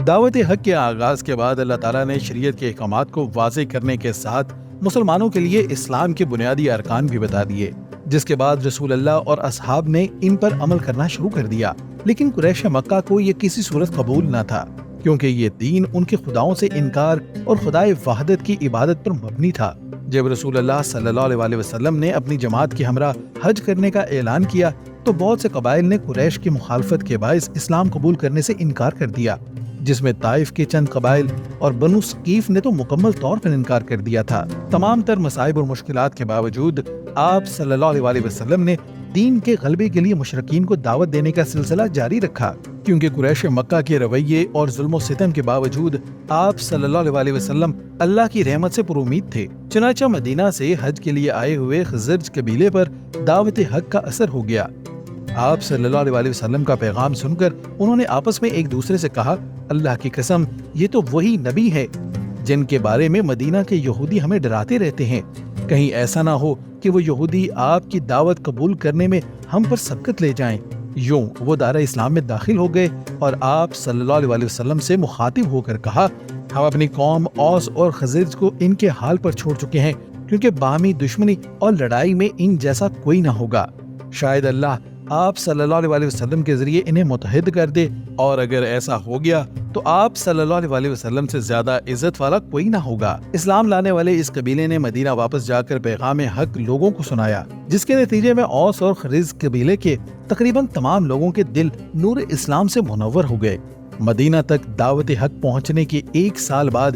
دعوت حق کے آغاز کے بعد اللہ تعالیٰ نے شریعت کے احکامات کو واضح کرنے کے ساتھ مسلمانوں کے لیے اسلام کے بنیادی ارکان بھی بتا دیے، جس کے بعد رسول اللہ اور اصحاب نے ان پر عمل کرنا شروع کر دیا۔ لیکن قریش مکہ کو یہ کسی صورت قبول نہ تھا، کیونکہ یہ دین ان کے خداؤں سے انکار اور خدائے وحدت کی عبادت پر مبنی تھا۔ جب رسول اللہ صلی اللہ علیہ وسلم نے اپنی جماعت کے ہمراہ حج کرنے کا اعلان کیا تو بہت سے قبائل نے قریش کی مخالفت کے باعث اسلام قبول کرنے سے انکار کر دیا، جس میں طائف کے چند قبائل اور بنو ثقیف نے تو مکمل طور پر انکار کر دیا تھا۔ تمام تر مصائب اور مشکلات کے باوجود آپ صلی اللہ علیہ وسلم نے دین کے غلبے کے لیے مشرکین کو دعوت دینے کا سلسلہ جاری رکھا، کیونکہ قریش مکہ کے رویے اور ظلم و ستم کے باوجود آپ صلی اللہ علیہ وسلم اللہ کی رحمت سے پر امید تھے۔ چنانچہ مدینہ سے حج کے لیے آئے ہوئے خزرج قبیلے پر دعوت حق کا اثر ہو گیا۔ آپ صلی اللہ علیہ وسلم کا پیغام سن کر انہوں نے آپس میں ایک دوسرے سے کہا، اللہ کی قسم یہ تو وہی نبی ہے جن کے بارے میں مدینہ کے یہودی ہمیں ڈراتے رہتے ہیں، کہیں ایسا نہ ہو کہ وہ یہودی آپ کی دعوت قبول کرنے میں ہم پر سبقت لے جائیں۔ یوں وہ دائرہ اسلام میں داخل ہو گئے اور آپ صلی اللہ علیہ وسلم سے مخاطب ہو کر کہا، ہم اپنی قوم اوس اور خزرج کو ان کے حال پر چھوڑ چکے ہیں، کیونکہ باہمی دشمنی اور لڑائی میں ان جیسا کوئی نہ ہوگا۔ شاید اللہ آپ صلی اللہ علیہ وسلم کے ذریعے انہیں متحد کر دے، اور اگر ایسا ہو گیا تو آپ صلی اللہ علیہ وسلم سے زیادہ عزت والا کوئی نہ ہوگا۔ اسلام لانے والے اس قبیلے نے مدینہ واپس جا کر پیغام حق لوگوں کو سنایا، جس کے نتیجے میں اوس اور خزرج قبیلے کے تقریباً تمام لوگوں کے دل نور اسلام سے منور ہو گئے۔ مدینہ تک دعوت حق پہنچنے کے 1 سال بعد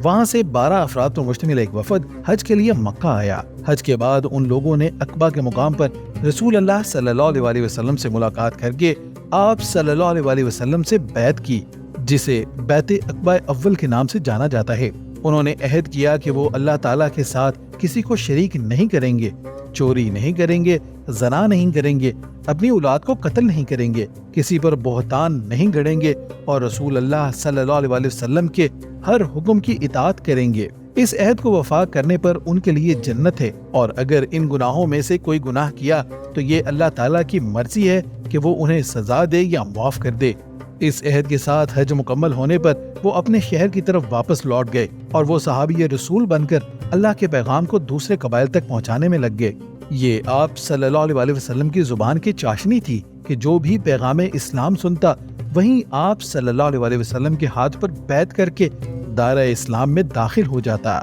وہاں سے 12 افراد پر مشتمل ایک وفد حج کے لیے مکہ آیا۔ حج کے بعد ان لوگوں نے عقبہ کے مقام پر رسول اللہ صلی اللہ علیہ وسلم سے ملاقات کر کے آپ صلی اللہ علیہ وسلم سے بیعت کی، جسے بیعت عقبہ اول کے نام سے جانا جاتا ہے۔ انہوں نے عہد کیا کہ وہ اللہ تعالیٰ کے ساتھ کسی کو شریک نہیں کریں گے، چوری نہیں کریں گے، زنا نہیں کریں گے، اپنی اولاد کو قتل نہیں کریں گے، کسی پر بہتان نہیں گڑیں گے، اور رسول اللہ صلی اللہ علیہ وسلم کے ہر حکم کی اطاعت کریں گے۔ اس عہد کو وفا کرنے پر ان کے لیے جنت ہے، اور اگر ان گناہوں میں سے کوئی گناہ کیا تو یہ اللہ تعالیٰ کی مرضی ہے کہ وہ انہیں سزا دے یا معاف کر دے۔ اس عہد کے ساتھ حج مکمل ہونے پر وہ اپنے شہر کی طرف واپس لوٹ گئے، اور وہ صحابی رسول بن کر اللہ کے پیغام کو دوسرے قبائل تک پہنچانے میں لگ گئے۔ یہ آپ صلی اللہ علیہ وسلم کی زبان کی چاشنی تھی کہ جو بھی پیغام اسلام سنتا وہیں آپ صلی اللہ علیہ وسلم کے ہاتھ پر بیعت کر کے دائرہ اسلام میں داخل ہو جاتا۔